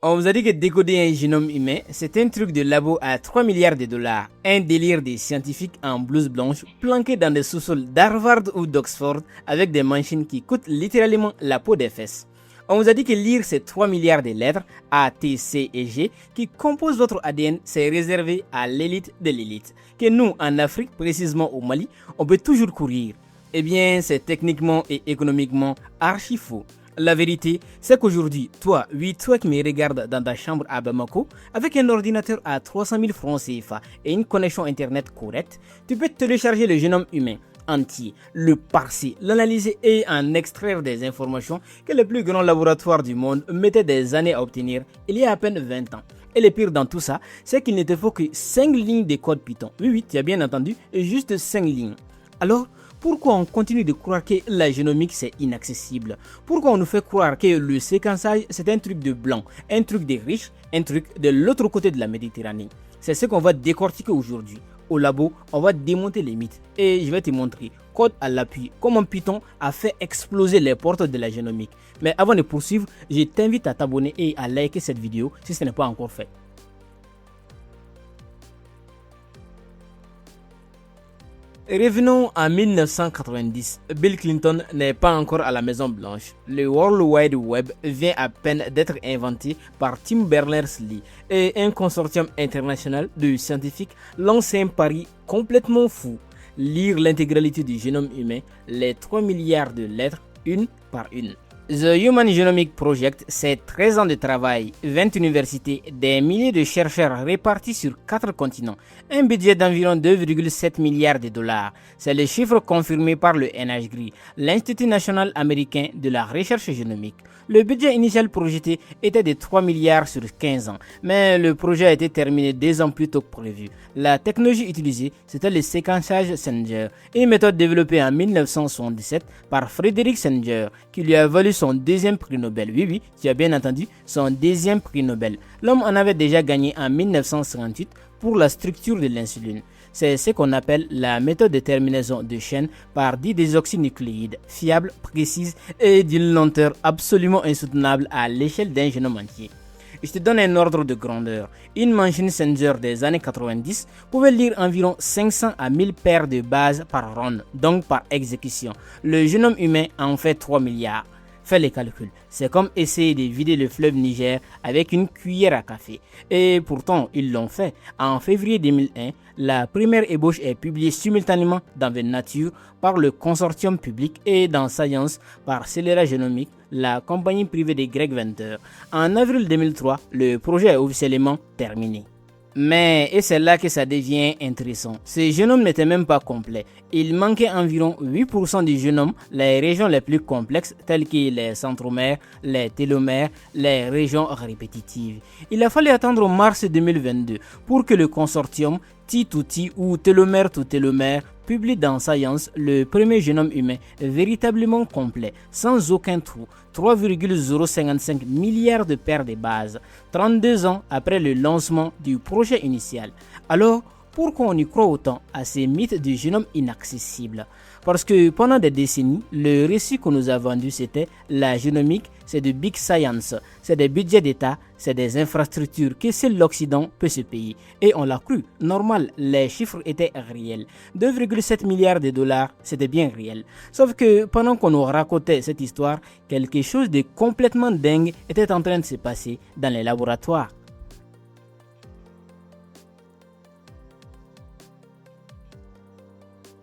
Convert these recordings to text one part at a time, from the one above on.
On vous a dit que décoder un génome humain, c'est un truc de labo à 3 milliards de dollars. Un délire des scientifiques en blouse blanche planqués dans des sous-sols d'Harvard ou d'Oxford avec des machines qui coûtent littéralement la peau des fesses. On vous a dit que lire ces 3 milliards de lettres A, T, C et G qui composent votre ADN, c'est réservé à l'élite de l'élite. Que nous, en Afrique, précisément au Mali, on peut toujours courir. Eh bien, c'est techniquement et économiquement archi faux. La vérité, c'est qu'aujourd'hui, toi qui me regardes dans ta chambre à Bamako, avec un ordinateur à 300 000 francs CFA et une connexion internet correcte, tu peux télécharger le génome humain entier, le parser, l'analyser et en extraire des informations que les plus grands laboratoires du monde mettaient des années à obtenir il y a à peine 20 ans. Et le pire dans tout ça, c'est qu'il ne te faut que 5 lignes de code Python. Oui, tu as bien entendu, juste 5 lignes. Alors, pourquoi on continue de croire que la génomique c'est inaccessible? Pourquoi on nous fait croire que le séquençage c'est un truc de blanc, un truc des riches, un truc de l'autre côté de la Méditerranée? C'est ce qu'on va décortiquer aujourd'hui. Au labo, on va démonter les mythes et je vais te montrer, code à l'appui, comment Python a fait exploser les portes de la génomique. Mais avant de poursuivre, je t'invite à t'abonner et à liker cette vidéo si ce n'est pas encore fait. Revenons en 1990. Bill Clinton n'est pas encore à la Maison Blanche. Le World Wide Web vient à peine d'être inventé par Tim Berners-Lee et un consortium international de scientifiques lance un pari complètement fou. Lire l'intégralité du génome humain, les 3 milliards de lettres, une par une. The Human Genomic Project, c'est 13 ans de travail, 20 universités, des milliers de chercheurs répartis sur 4 continents, un budget d'environ 2,7 milliards de dollars. C'est le chiffre confirmé par le NHGRI, l'Institut national américain de la recherche génomique. Le budget initial projeté était de 3 milliards sur 15 ans, mais le projet a été terminé 2 ans plus tôt que prévu. La technologie utilisée, c'était le séquençage Sanger, une méthode développée en 1977 par Frederick Sanger, qui lui a valu son 2e prix Nobel. Oui, tu as bien entendu, son 2e prix Nobel. L'homme en avait déjà gagné en 1958 pour la structure de l'insuline. C'est ce qu'on appelle la méthode de terminaison de chaîne par didésoxynucléide, fiable, précise et d'une lenteur absolument insoutenable à l'échelle d'un génome entier. Je te donne un ordre de grandeur. Une machine Sanger des années 90 pouvait lire environ 500 à 1000 paires de bases par ronde, donc par exécution. Le génome humain en fait 3 milliards. Fais les calculs. C'est comme essayer de vider le fleuve Niger avec une cuillère à café. Et pourtant, ils l'ont fait. En février 2001, la première ébauche est publiée simultanément dans The Nature par le consortium public et dans Science par Celera Genomics, la compagnie privée de Greg Venter. En avril 2003, le projet est officiellement terminé. Mais, et c'est là que ça devient intéressant, ce génome n'était même pas complet. Il manquait environ 8% du génome, les régions les plus complexes telles que les centromères, les télomères, les régions répétitives. Il a fallu attendre mars 2022 pour que le consortium T2T ou télomère to télomère publie dans Science le premier génome humain véritablement complet, sans aucun trou, 3,055 milliards de paires de bases, 32 ans après le lancement du projet initial. Alors, pourquoi on y croit autant à ces mythes du génome inaccessible? Parce que pendant des décennies, le récit qu'on nous a vendu c'était la génomique, c'est de big science, c'est des budgets d'État, c'est des infrastructures que seul l'Occident peut se payer. Et on l'a cru, normal, les chiffres étaient réels. 2,7 milliards de dollars, c'était bien réel. Sauf que pendant qu'on nous racontait cette histoire, quelque chose de complètement dingue était en train de se passer dans les laboratoires.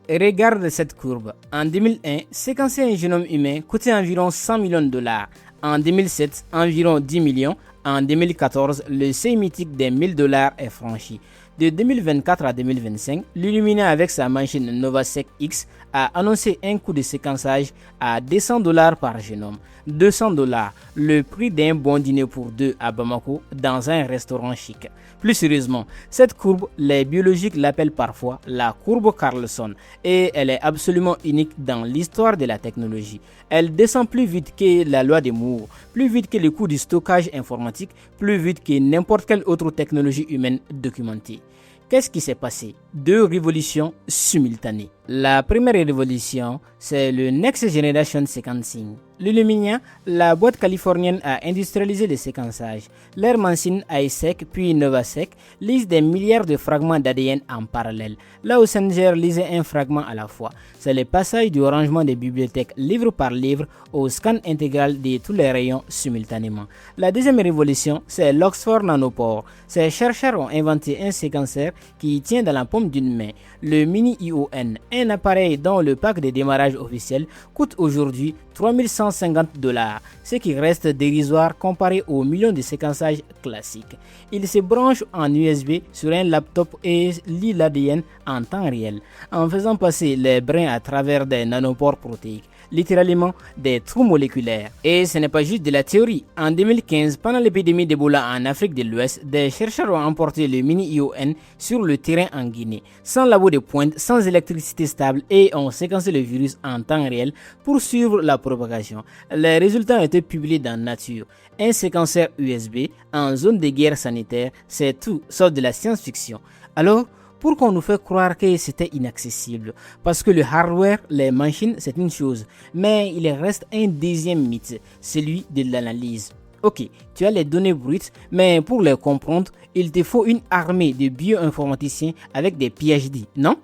Regarde cette courbe. En 2001, séquencer un génome humain coûtait environ 100 millions de dollars. En 2007, environ 10 millions. En 2014, le seuil mythique des 1000 dollars est franchi. De 2024 à 2025, l'Illumina avec sa machine Novasec X a annoncé un coût de séquençage à 200 dollars par génome. 200 dollars, le prix d'un bon dîner pour deux à Bamako dans un restaurant chic. Plus sérieusement, cette courbe, les biologiques l'appellent parfois la courbe Carlson et elle est absolument unique dans l'histoire de la technologie. Elle descend plus vite que la loi de Moore, plus vite que le coût du stockage informatique, plus vite que n'importe quelle autre technologie humaine documentée. Qu'est-ce qui s'est passé? Deux révolutions simultanées. La première révolution, c'est le Next Generation Sequencing. Le Lumenia, la boîte californienne a industrialisé le séquençage. Leur machine iSeq puis NovaSeq lisent des milliards de fragments d'ADN en parallèle. Là où Sanger lisait un fragment à la fois. C'est le passage du rangement des bibliothèques livre par livre au scan intégral de tous les rayons simultanément. La deuxième révolution, c'est l'Oxford Nanopore. Ces chercheurs ont inventé un séquenceur qui tient dans la paume d'une main, le Mini ION, un appareil dont le pack de démarrage officiel coûte aujourd'hui $3150, ce qui reste dérisoire comparé aux millions de séquençages classiques. Il se branche en USB sur un laptop et lit l'ADN en temps réel, en faisant passer les brins à travers des nanopores protéiques, littéralement des trous moléculaires. Et ce n'est pas juste de la théorie. En 2015, pendant l'épidémie d'Ebola en Afrique de l'Ouest, des chercheurs ont emporté le mini ION sur le terrain en Guinée, sans labo de pointe, sans électricité stable, et ont séquencé le virus en temps réel pour suivre la propagation. Les résultats ont été publiés dans Nature. Un séquenceur USB en zone de guerre sanitaire, c'est tout sauf de la science-fiction. Alors, pourquoi on nous fait croire que c'était inaccessible? Parce que le hardware, les machines, c'est une chose, mais il reste un deuxième mythe, celui de l'analyse. Ok, tu as les données brutes, mais pour les comprendre, il te faut une armée de bioinformaticiens avec des PhD, non?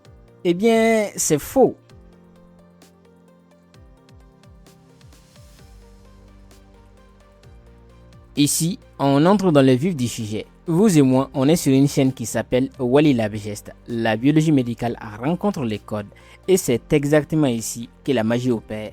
Eh bien, c'est faux. Ici, on entre dans le vif du sujet. Vous et moi, on est sur une chaîne qui s'appelle Wally Labgest. La biologie médicale rencontre les codes. Et c'est exactement ici que la magie opère.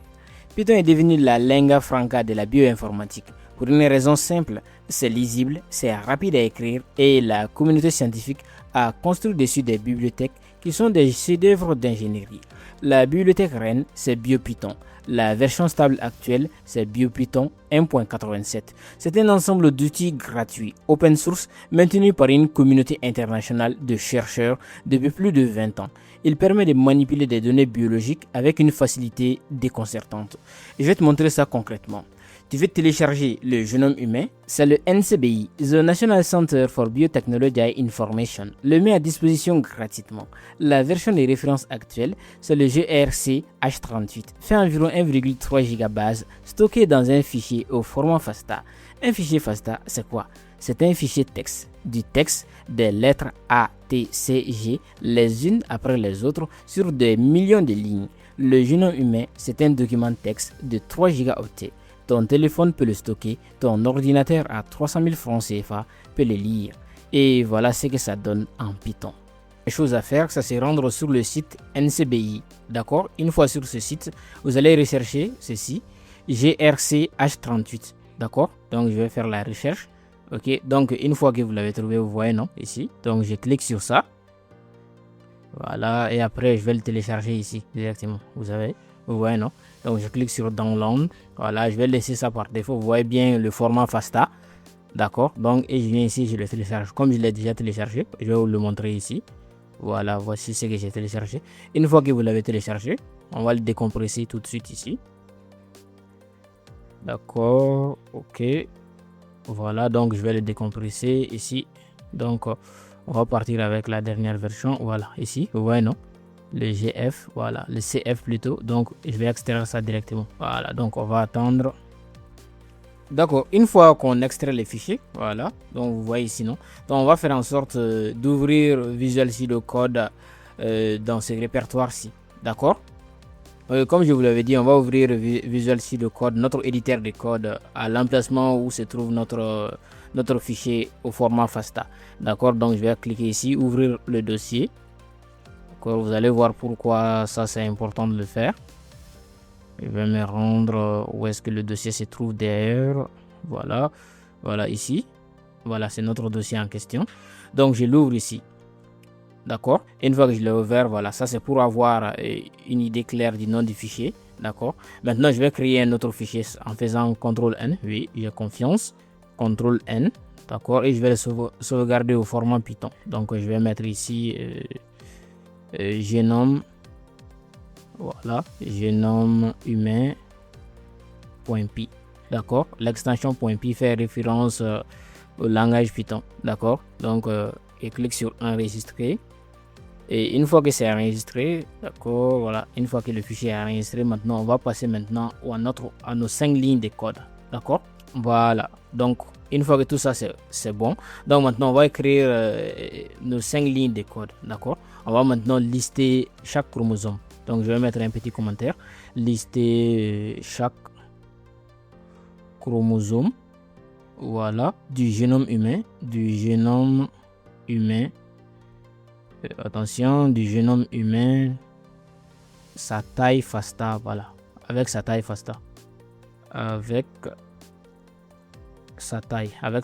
Python est devenu la lingua franca de la bioinformatique. Pour une raison simple, c'est lisible, c'est rapide à écrire et la communauté scientifique a construit dessus des bibliothèques qui sont des chefs-d'œuvre d'ingénierie. La bibliothèque reine, c'est BioPython. La version stable actuelle, c'est BioPython 1.87. C'est un ensemble d'outils gratuits, open source, maintenu par une communauté internationale de chercheurs depuis plus de 20 ans. Il permet de manipuler des données biologiques avec une facilité déconcertante. Je vais te montrer ça concrètement. Tu veux télécharger le génome humain, c'est le NCBI, The National Center for Biotechnology Information, le met à disposition gratuitement. La version de référence actuelle, c'est le GRC H38, fait environ 1,3 GB stocké dans un fichier au format FASTA. Un fichier FASTA, c'est quoi? C'est un fichier texte, du texte, des lettres A, T, C, G, les unes après les autres sur des millions de lignes. Le génome humain, c'est un document texte de 3 gigaoctets. Ton téléphone peut le stocker, ton ordinateur à 300 000 francs CFA peut le lire. Et voilà ce que ça donne en Python. La chose à faire, ça c'est rendre sur le site NCBI. D'accord? Une fois sur ce site, vous allez rechercher ceci, GRC H38. D'accord? Donc je vais faire la recherche. Ok, donc une fois que vous l'avez trouvé, vous voyez non ici. Donc je clique sur ça. Voilà, et après je vais le télécharger ici directement. Vous voyez non? Donc je clique sur download. Voilà, je vais laisser ça par défaut. Vous voyez bien le format FASTA. D'accord. Donc et je viens ici, je le télécharge. Comme je l'ai déjà téléchargé, je vais vous le montrer ici. Voilà, voici ce que j'ai téléchargé. Une fois que vous l'avez téléchargé, on va le décompresser tout de suite ici. D'accord. Ok. Voilà, donc je vais le décompresser ici. Donc on va partir avec la dernière version. Voilà, ici, vous voyez non? Le GF, voilà, le CF plutôt. Donc je vais extraire ça directement. Voilà, donc on va attendre. D'accord, une fois qu'on extrait les fichiers, voilà, donc vous voyez ici non. Donc on va faire en sorte d'ouvrir Visual Studio Code dans ce répertoire-ci. D'accord. Comme je vous l'avais dit, on va ouvrir Visual Studio Code, notre éditeur de code, à l'emplacement où se trouve notre fichier au format FASTA. D'accord, donc je vais cliquer ici, ouvrir le dossier. Vous allez voir pourquoi ça c'est important de le faire. Je vais me rendre où est-ce que le dossier se trouve derrière. Voilà, voilà ici. Voilà, c'est notre dossier en question. Donc je l'ouvre ici. D'accord. Une fois que je l'ai ouvert, voilà, ça c'est pour avoir une idée claire du nom du fichier. D'accord. Maintenant je vais créer un autre fichier en faisant CTRL N. Oui, j'ai confiance. CTRL N. D'accord. Et je vais le sauvegarder au format Python. Donc je vais mettre ici génome, voilà, génome humain.py. D'accord, l'extension .py fait référence au langage Python. D'accord, donc et clique sur enregistrer. Et une fois que c'est enregistré, d'accord, voilà, une fois que le fichier est enregistré, maintenant, on va passer maintenant à nos 5 lignes de code, d'accord. Voilà, donc une fois que tout ça c'est bon, donc maintenant on va écrire nos 5 lignes de code, d'accord. On va maintenant lister chaque chromosome. Donc je vais mettre un petit commentaire, lister chaque chromosome, voilà, du génome humain, attention, du génome humain, sa taille FASTA, voilà, avec sa taille FASTA, avec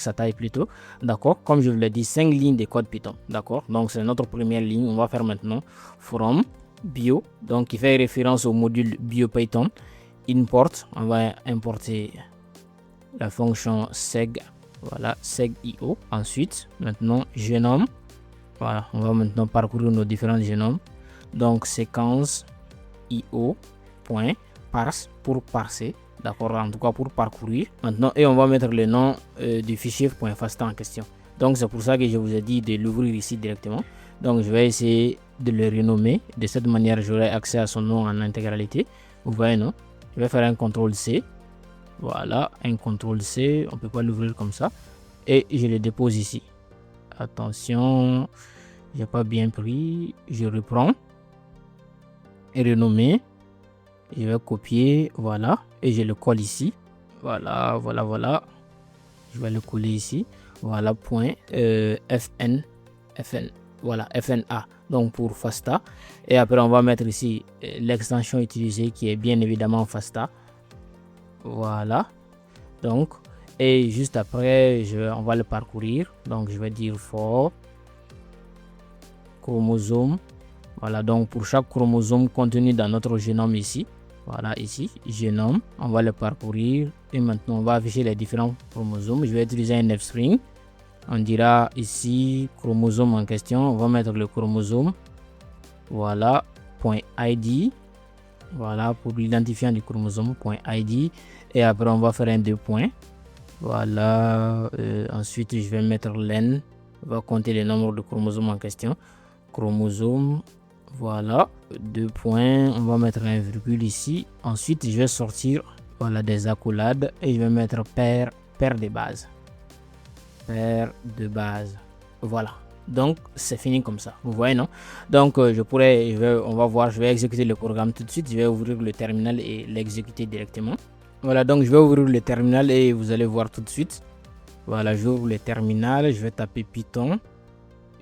sa taille plutôt, d'accord. Comme je vous l'ai dit, 5 lignes de code Python, d'accord. Donc c'est notre première ligne. On va faire maintenant from bio, donc qui fait référence au module BioPython. Import, on va importer la fonction seg, voilà, seg.io. Ensuite, maintenant génome, voilà, on va maintenant parcourir nos différents génomes. Donc séquence io.parse pour parser, d'accord, en tout cas pour parcourir maintenant, et on va mettre le nom du fichier .fasta en question. Donc c'est pour ça que je vous ai dit de l'ouvrir ici directement. Donc je vais essayer de le renommer, de cette manière j'aurai accès à son nom en intégralité. Vous voyez, non? Je vais faire un CTRL-C, voilà, un CTRL-C, on peut pas l'ouvrir comme ça, et je le dépose ici. Attention, j'ai pas bien pris, je reprends et renommer. Je vais copier, voilà, et je le colle ici. Voilà. Je vais le coller ici. Voilà, point FN, voilà, FNA, donc pour FASTA. Et après, on va mettre ici l'extension utilisée qui est bien évidemment FASTA. Voilà. Donc, et juste après, on va le parcourir. Donc, je vais dire for chromosome. Voilà, donc pour chaque chromosome contenu dans notre génome ici, voilà, ici, génome, on va le parcourir et maintenant on va afficher les différents chromosomes. Je vais utiliser un f-string. On dira ici chromosome en question, on va mettre le chromosome, voilà, .id, voilà, pour l'identifiant du chromosome, .id, et après on va faire un 2 points, voilà, ensuite je vais mettre len, on va compter le nombre de chromosomes en question, chromosome, voilà, 2 points, on va mettre un virgule ici, ensuite je vais sortir, voilà, des accolades et je vais mettre paire de base. Voilà, donc c'est fini comme ça, vous voyez, non? Donc on va voir, je vais exécuter le programme tout de suite. Je vais ouvrir le terminal et l'exécuter directement. Voilà, donc je vais ouvrir le terminal et vous allez voir tout de suite. Voilà, j'ouvre le terminal, je vais taper Python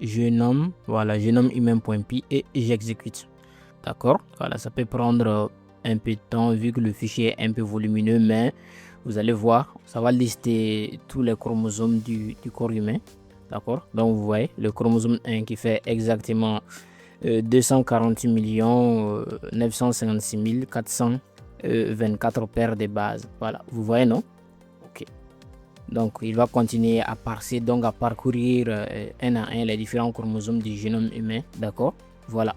génome, voilà, génome humain.py et j'exécute. D'accord, voilà, ça peut prendre un peu de temps vu que le fichier est un peu volumineux, mais vous allez voir, ça va lister tous les chromosomes du corps humain. D'accord, donc vous voyez le chromosome 1 qui fait exactement 248 956 424 paires de bases. Voilà, vous voyez, non? Ok. Donc il va continuer à parser, donc à parcourir un à un les différents chromosomes du génome humain. D'accord, voilà.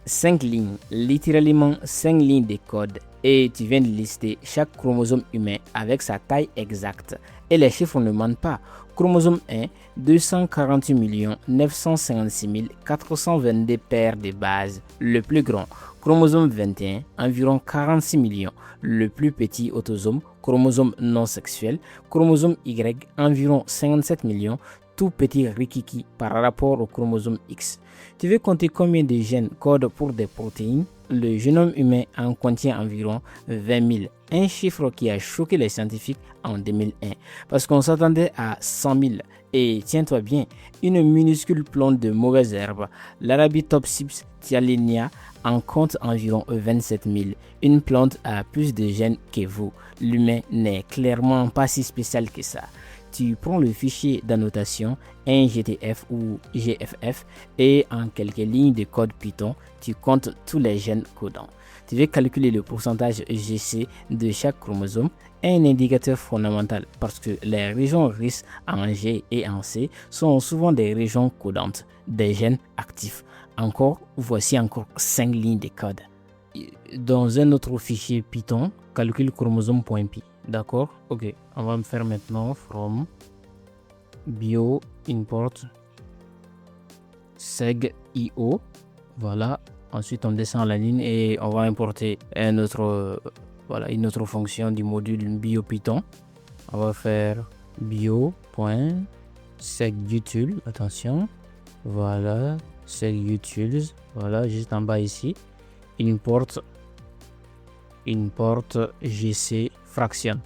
5 lignes, littéralement 5 lignes de code, et tu viens de lister chaque chromosome humain avec sa taille exacte. Et les chiffres ne mentent pas. Chromosome 1, 248 956 422 paires de bases, le plus grand. Chromosome 21, environ 46 millions, le plus petit autosome. Chromosome non sexuel. Chromosome Y, environ 57 millions, tout petit rikiki par rapport au chromosome X. Tu veux compter combien de gènes codent pour des protéines? Le génome humain en contient environ 20 000. Un chiffre qui a choqué les scientifiques en 2001 parce qu'on s'attendait à 100 000. Et tiens-toi bien, une minuscule plante de mauvaises herbes, l'Arabidopsis thaliana, en compte environ 27 000. Une plante a plus de gènes que vous. L'humain n'est clairement pas si spécial que ça. Tu prends le fichier d'annotation, un GTF ou GFF, et en quelques lignes de code Python, tu comptes tous les gènes codants. Tu veux calculer le pourcentage GC de chaque chromosome, un indicateur fondamental parce que les régions risques en G et en C sont souvent des régions codantes, des gènes actifs. Voici encore 5 lignes de code. Dans un autre fichier Python, calcul chromosome.py. D'accord, ok, on va me faire maintenant from bio import seg.io. Voilà. Ensuite, on descend la ligne et on va importer une autre fonction du module BioPython. On va faire bio.secUtil. Attention. Voilà. SecUtils. Voilà, juste en bas ici. Import gc fraction.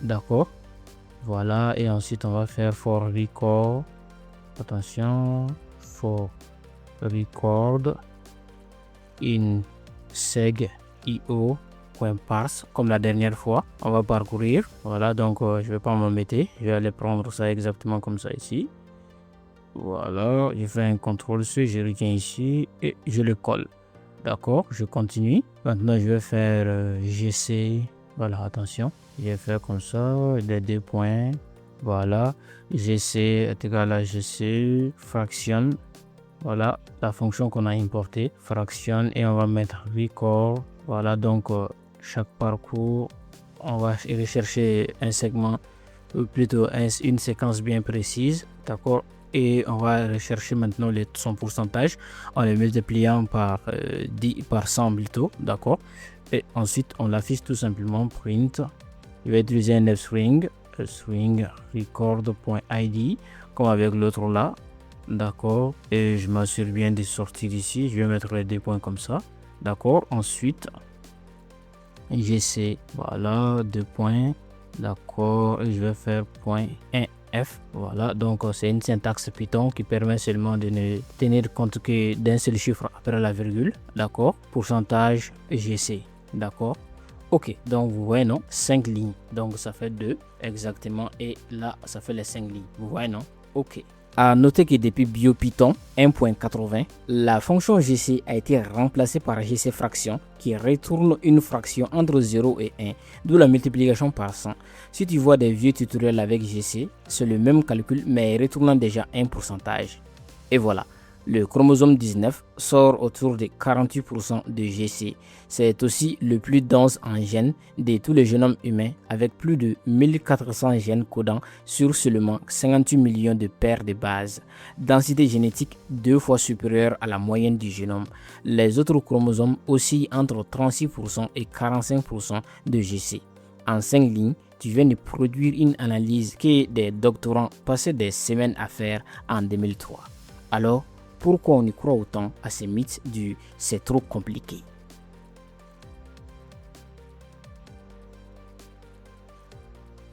D'accord. Voilà. Et ensuite, on va faire for record. Attention. For record in seg.io.parse comme la dernière fois. On va parcourir. Voilà, donc je vais pas m'embêter. Je vais aller prendre ça exactement comme ça ici. Voilà, je fais un CTRL-C, je retiens ici et je le colle. D'accord, je continue. Maintenant, je vais faire gc. Voilà, attention. Je vais faire comme ça, les 2 points. Voilà, gc est égal à gc fraction. Voilà, la fonction qu'on a importée, fraction, et on va mettre record. Voilà, donc chaque parcours, on va rechercher un segment, ou plutôt une séquence bien précise. D'accord. Et on va rechercher maintenant son pourcentage en le multipliant par 100 plutôt, d'accord. Et ensuite on l'affiche tout simplement print. Je vais utiliser un string record.id comme avec l'autre là, d'accord. Et je m'assure bien de sortir ici. Je vais mettre les 2 points comme ça, d'accord. Ensuite gc, voilà, 2 points, d'accord. Et je vais faire point 1 F. Voilà, donc c'est une syntaxe Python qui permet seulement de ne tenir compte que d'un seul chiffre après la virgule. D'accord. Pourcentage GC. D'accord. Ok, donc vous voyez, non, 5 lignes. Donc ça fait 2 exactement. Et là, ça fait les 5 lignes. Vous voyez, non? Ok. À noter que depuis BioPython 1.80, la fonction GC a été remplacée par GC fraction qui retourne une fraction entre 0 et 1, d'où la multiplication par 100. Si tu vois des vieux tutoriels avec GC, c'est le même calcul mais retournant déjà un pourcentage. Et voilà, le chromosome 19 sort autour de 48% de GC. C'est aussi le plus dense en gènes de tous les génomes humains avec plus de 1400 gènes codant sur seulement 58 millions de paires de bases. Densité génétique 2 fois supérieure à la moyenne du génome. Les autres chromosomes oscillent entre 36% et 45% de GC. En 5 lignes, tu viens de produire une analyse que des doctorants passaient des semaines à faire en 2003. Alors, pourquoi on y croit autant à ces mythes du « c'est trop compliqué ».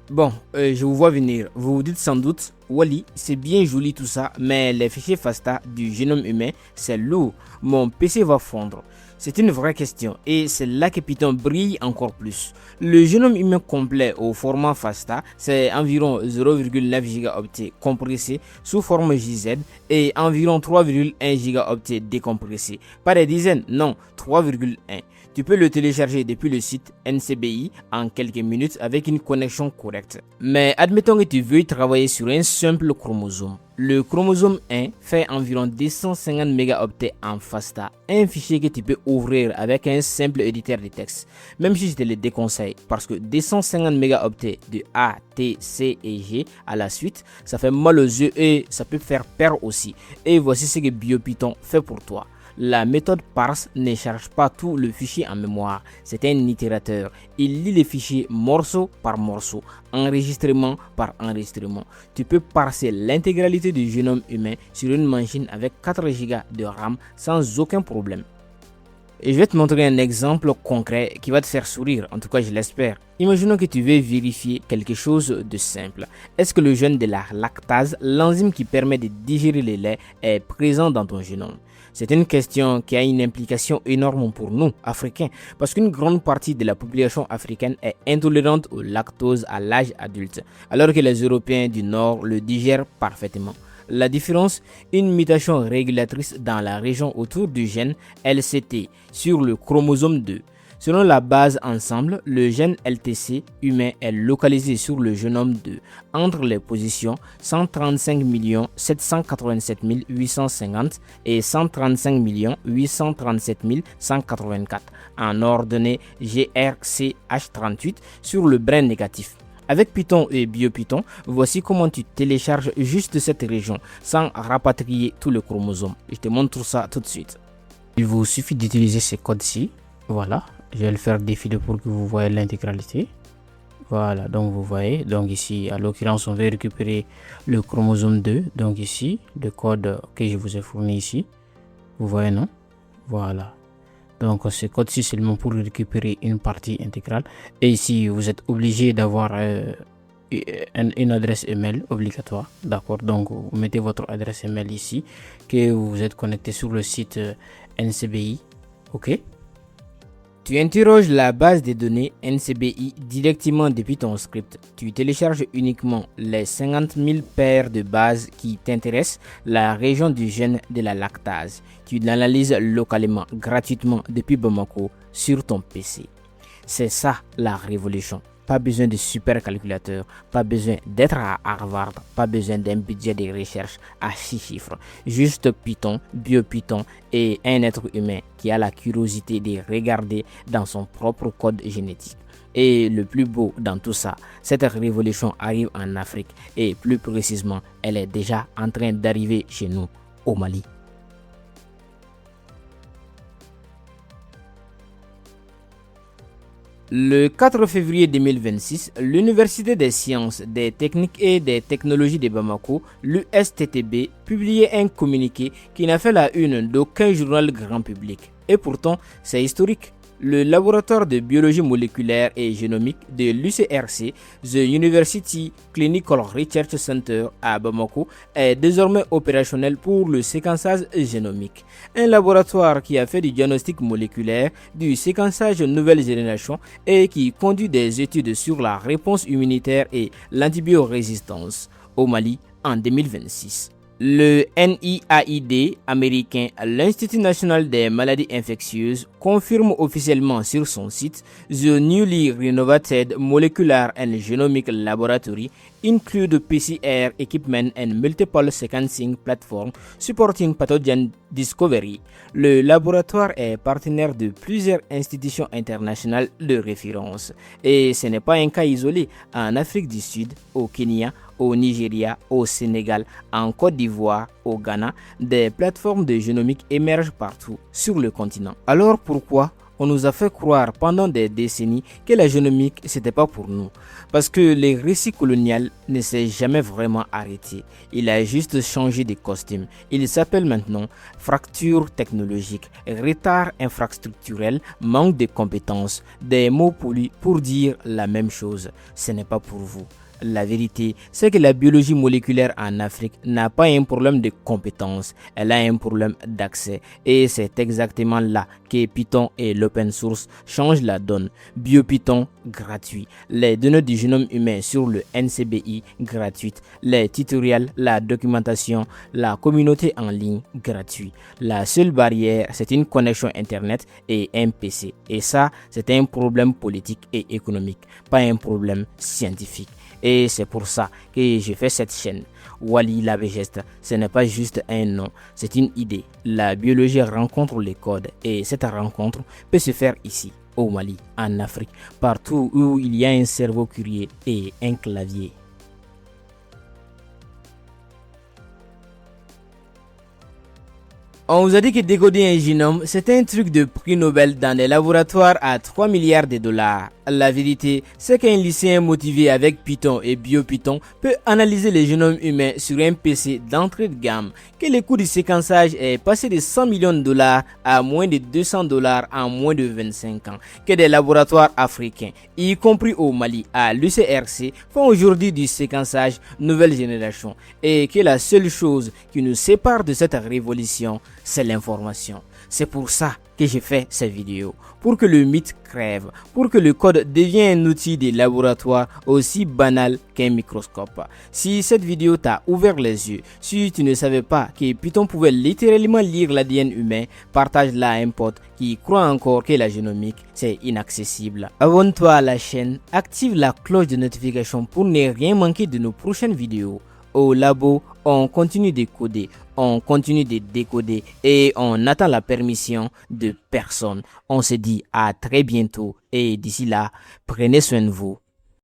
Bon, je vous vois venir. Vous vous dites sans doute, Wally, c'est bien joli tout ça, mais les fichiers FASTA du génome humain, c'est lourd. Mon PC va fondre. C'est une vraie question et c'est là que Python brille encore plus. Le génome humain complet au format FASTA, c'est environ 0,9 gigaoctets compressé sous forme JZ et environ 3,1 gigaoctets décompressé. Pas des dizaines, non, 3,1. Tu peux le télécharger depuis le site NCBI en quelques minutes avec une connexion correcte. Mais admettons que tu veuilles travailler sur un simple chromosome. Le chromosome 1 fait environ 250 mégaoctets en FASTA, un fichier que tu peux ouvrir avec un simple éditeur de texte. Même si je te le déconseille, parce que 250 mégaoctets de A, T, C et G à la suite, ça fait mal aux yeux et ça peut faire peur aussi. Et voici ce que BioPython fait pour toi. La méthode parse ne charge pas tout le fichier en mémoire, c'est un itérateur. Il lit les fichiers morceau par morceau, enregistrement par enregistrement. Tu peux parser l'intégralité du génome humain sur une machine avec 4 Go de RAM sans aucun problème. Et je vais te montrer un exemple concret qui va te faire sourire, en tout cas je l'espère. Imaginons que tu veux vérifier quelque chose de simple. Est-ce que le gène de la lactase, l'enzyme qui permet de digérer le lait, est présent dans ton génome? C'est une question qui a une implication énorme pour nous, Africains, parce qu'une grande partie de la population africaine est intolérante au lactose à l'âge adulte, alors que les Européens du Nord le digèrent parfaitement. La différence, une mutation régulatrice dans la région autour du gène LCT sur le chromosome 2. Selon la base ensemble, le gène LTC humain est localisé sur le génome 2 entre les positions 135 787 850 et 135 837 184 en ordonnée GRCH38 sur le brin négatif. Avec Python et BioPython, voici comment tu télécharges juste cette région sans rapatrier tout le chromosome. Je te montre ça tout de suite. Il vous suffit d'utiliser ces codes-ci. Voilà, je vais le faire défiler pour que vous voyez l'intégralité. Voilà, donc vous voyez, donc ici, à l'occurrence, on va récupérer le chromosome 2. Donc ici, le code que je vous ai fourni ici. Vous voyez, non? Voilà. Donc ce code-ci, c'est seulement pour récupérer une partie intégrale. Et ici, vous êtes obligé d'avoir une adresse email obligatoire. D'accord, donc vous mettez votre adresse email ici, que vous êtes connecté sur le site NCBI. Ok. Tu interroges la base de données NCBI directement depuis ton script. Tu télécharges uniquement les 50 000 paires de bases qui t'intéressent, la région du gène de la lactase. Tu l'analyses localement, gratuitement depuis Bamako sur ton PC. C'est ça la révolution. Pas besoin de super calculateur, pas besoin d'être à Harvard, pas besoin d'un budget de recherche à 6 chiffres. Juste Python, BioPython et un être humain qui a la curiosité de regarder dans son propre code génétique. Et le plus beau dans tout ça, cette révolution arrive en Afrique et plus précisément, elle est déjà en train d'arriver chez nous, au Mali. Le 4 février 2026, l'Université des sciences, des techniques et des technologies de Bamako, l'USTTB, publiait un communiqué qui n'a fait la une d'aucun journal grand public. Et pourtant, c'est historique. Le laboratoire de biologie moléculaire et génomique de l'UCRC, The University Clinical Research Center à Bamako, est désormais opérationnel pour le séquençage génomique. Un laboratoire qui a fait du diagnostic moléculaire, du séquençage nouvelle génération et qui conduit des études sur la réponse immunitaire et l'antibiorésistance au Mali en 2026. Le NIAID américain, l'Institut national des maladies infectieuses, confirme officiellement sur son site The Newly Renovated Molecular and Genomic Laboratory include PCR equipment and multiple sequencing platform supporting pathogen discovery. Le laboratoire est partenaire de plusieurs institutions internationales de référence. Et ce n'est pas un cas isolé. En Afrique du Sud, au Kenya, au Nigeria, au Sénégal, en Côte d'Ivoire, au Ghana, des plateformes de génomique émergent partout sur le continent. Alors pourquoi on nous a fait croire pendant des décennies que la génomique c'était pas pour nous? Parce que le récit colonial ne s'est jamais vraiment arrêté. Il a juste changé de costume. Il s'appelle maintenant fracture technologique, retard infrastructurel, manque de compétences, des mots polis pour dire la même chose. Ce n'est pas pour vous. La vérité, c'est que la biologie moléculaire en Afrique n'a pas un problème de compétence, elle a un problème d'accès. Et c'est exactement là que Python et l'open source changent la donne. BioPython gratuit, les données du génome humain sur le NCBI gratuite, les tutoriels, la documentation, la communauté en ligne gratuit. La seule barrière, c'est une connexion internet et un PC. Et ça, c'est un problème politique et économique, pas un problème scientifique. Et c'est pour ça que j'ai fait cette chaîne. Wally Labegeste, ce n'est pas juste un nom, c'est une idée. La biologie rencontre les codes et cette rencontre peut se faire ici, au Mali, en Afrique, partout où il y a un cerveau curieux et un clavier. On vous a dit que décoder un génome, c'est un truc de prix Nobel dans des laboratoires à 3 milliards de dollars. La vérité, c'est qu'un lycéen motivé avec Python et BioPython peut analyser les génomes humains sur un PC d'entrée de gamme, que le coût du séquençage est passé de 100 millions de dollars à moins de 200 dollars en moins de 25 ans, que des laboratoires africains, y compris au Mali, à l'UCRC, font aujourd'hui du séquençage nouvelle génération, et que la seule chose qui nous sépare de cette révolution, c'est l'information. C'est pour ça que j'ai fait cette vidéo, pour que le mythe crève, pour que le code devienne un outil de laboratoire aussi banal qu'un microscope. Si cette vidéo t'a ouvert les yeux, si tu ne savais pas que Python pouvait littéralement lire l'ADN humain, partage-la à un pote qui croit encore que la génomique c'est inaccessible. Abonne-toi à la chaîne, active la cloche de notification pour ne rien manquer de nos prochaines vidéos. Au labo, on continue de coder, on continue de décoder et on attend la permission de personne. On se dit à très bientôt et d'ici là, prenez soin de vous.